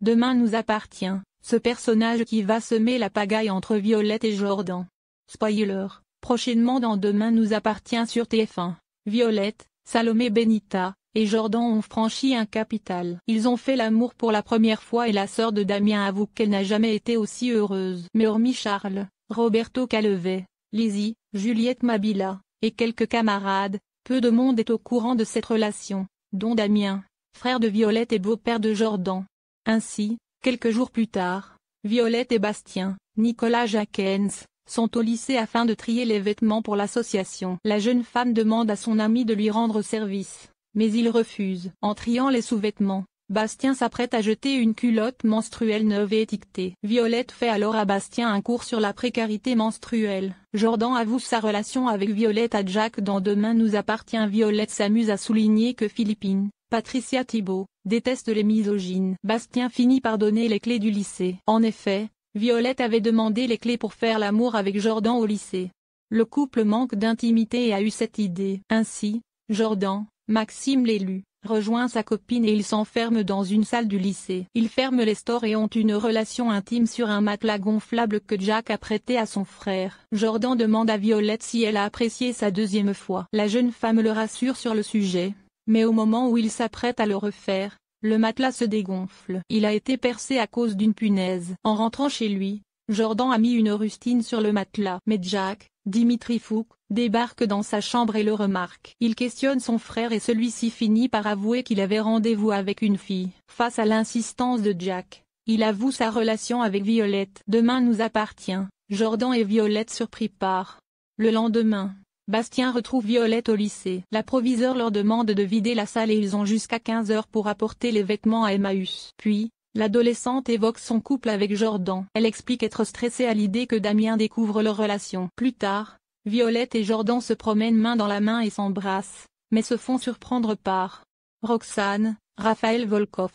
Demain nous appartient, ce personnage qui va semer la pagaille entre Violette et Jordan. Spoiler, prochainement dans Demain nous appartient sur TF1, Violette, Salomé Benita et Jordan ont franchi un capital. Ils ont fait l'amour pour la première fois et la sœur de Damien avoue qu'elle n'a jamais été aussi heureuse. Mais hormis Charles, Roberto Calevet, Lizzie, Juliette Mabila, et quelques camarades, peu de monde est au courant de cette relation, dont Damien, frère de Violette et beau-père de Jordan. Ainsi, quelques jours plus tard, Violette et Bastien, Nicolas Jaquens, sont au lycée afin de trier les vêtements pour l'association. La jeune femme demande à son ami de lui rendre service, mais il refuse. En triant les sous-vêtements, Bastien s'apprête à jeter une culotte menstruelle neuve et étiquetée. Violette fait alors à Bastien un cours sur la précarité menstruelle. Jordan avoue sa relation avec Violette à Jack dans Demain nous appartient. Violette s'amuse à souligner que Philippine, Patricia Thibault, déteste les misogynes. Bastien finit par donner les clés du lycée. En effet, Violette avait demandé les clés pour faire l'amour avec Jordan au lycée. Le couple manque d'intimité et a eu cette idée. Ainsi, Jordan, Maxime l'élu, rejoint sa copine et ils s'enferment dans une salle du lycée. Ils ferment les stores et ont une relation intime sur un matelas gonflable que Jack a prêté à son frère. Jordan demande à Violette si elle a apprécié sa deuxième fois. La jeune femme le rassure sur le sujet, mais au moment où il s'apprête à le refaire, le matelas se dégonfle. Il a été percé à cause d'une punaise. En rentrant chez lui, Jordan a mis une rustine sur le matelas. Mais Jack, Dimitri Fouk, débarque dans sa chambre et le remarque. Il questionne son frère et celui-ci finit par avouer qu'il avait rendez-vous avec une fille. Face à l'insistance de Jack, il avoue sa relation avec Violette. Demain nous appartient, Jordan et Violette surpris par. Le lendemain, Bastien retrouve Violette au lycée. La proviseure leur demande de vider la salle et ils ont jusqu'à 15 heures pour apporter les vêtements à Emmaüs. Puis, l'adolescente évoque son couple avec Jordan. Elle explique être stressée à l'idée que Damien découvre leur relation. Plus tard, Violette et Jordan se promènent main dans la main et s'embrassent, mais se font surprendre par Roxane, Raphaël Volkov,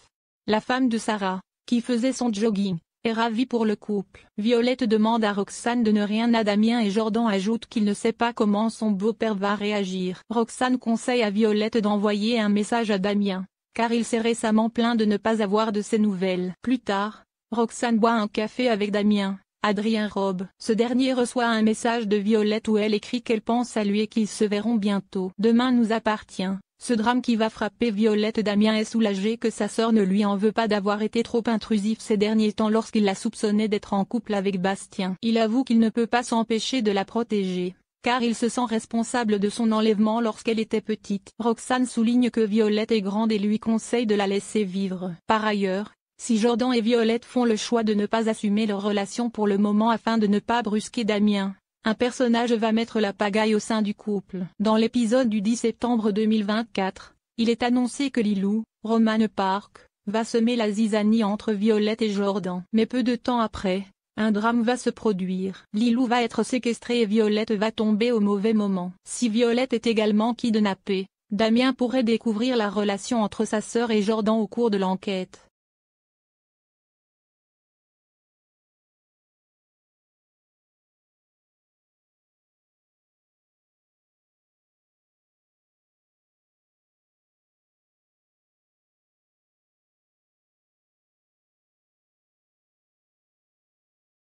la femme de Sarah, qui faisait son jogging, est ravie pour le couple. Violette demande à Roxane de ne rien à Damien et Jordan ajoute qu'il ne sait pas comment son beau-père va réagir. Roxane conseille à Violette d'envoyer un message à Damien, car il s'est récemment plaint de ne pas avoir de ses nouvelles. Plus tard, Roxane boit un café avec Damien, Adrien Robe. Ce dernier reçoit un message de Violette où elle écrit qu'elle pense à lui et qu'ils se verront bientôt. Demain nous appartient. Ce drame qui va frapper Violette. Damien est soulagé que sa sœur ne lui en veut pas d'avoir été trop intrusif ces derniers temps lorsqu'il la soupçonnait d'être en couple avec Bastien. Il avoue qu'il ne peut pas s'empêcher de la protéger, car il se sent responsable de son enlèvement lorsqu'elle était petite. Roxane souligne que Violette est grande et lui conseille de la laisser vivre. Par ailleurs, si Jordan et Violette font le choix de ne pas assumer leur relation pour le moment afin de ne pas brusquer Damien, un personnage va mettre la pagaille au sein du couple. Dans l'épisode du 10 septembre 2024, il est annoncé que Lilou, Romane Park, va semer la zizanie entre Violette et Jordan. Mais peu de temps après, un drame va se produire. Lilou va être séquestrée et Violette va tomber au mauvais moment. Si Violette est également kidnappée, Damien pourrait découvrir la relation entre sa sœur et Jordan au cours de l'enquête.